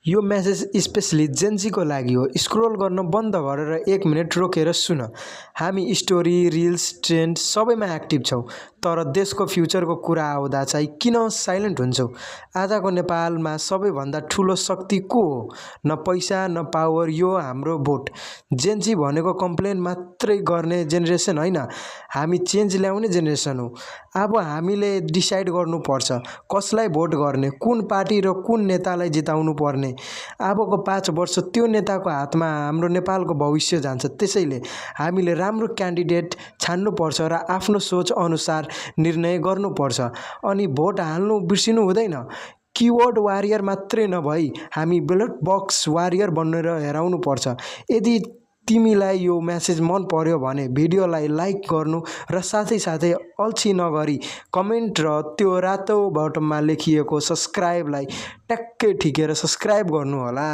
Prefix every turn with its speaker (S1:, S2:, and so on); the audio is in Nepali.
S1: यो मेसेज स्पेशली जेन्जीको लागि हो। स्क्रोल गर्न बन्द गरेर 1 मिनेट रोकेर सुन। हामी स्टोरी, रिल्स, ट्रेन्ड सबैमा एक्टिभ छौँ, तर देशको फ्युचरको कुरा आउँदा चाहिँ किन साइलेन्ट हुन्छौ? आजको नेपालमा सबैभन्दा ठुलो शक्ति को हो? न पैसा न पावर, यो हाम्रो भोट। जेन्जी भनेको कम्प्लेन मात्रै गर्ने जेनेरेसन होइन, हामी चेन्ज ल्याउने जेनेरेसन हो। अब हामीले डिसाइड गर्नुपर्छ कसलाई भोट गर्ने, कुन पार्टी र कुन नेतालाई जिताउनु पर्ने। अबको 5 वर्ष त्यो नेताको हातमा हाम्रो नेपालको भविष्य जान्छ। त्यसैले हामीले राम्रो क्यान्डिडेट छान्नुपर्छ र आफ्नो सोच अनुसार निर्णय गर्नुपर्छ। अनि भोट हाल्नु बिर्सिनु हुँदैन। किवर्ड वारियर मात्रै नभई हामी ब्यालेट बक्स वारियर बनेर हेराउनुपर्छ। यदि तिमीलाई यो मेसेज मन पर्यो भने भिडियोलाई लाइक गर्नु र साथै अल्छी नगरी कमेन्ट र त्यो रातो बटनमा लेखिएको सब्स्क्राइबलाई ट्याक्कै ठिकेर सब्स्क्राइब गर्नु होला।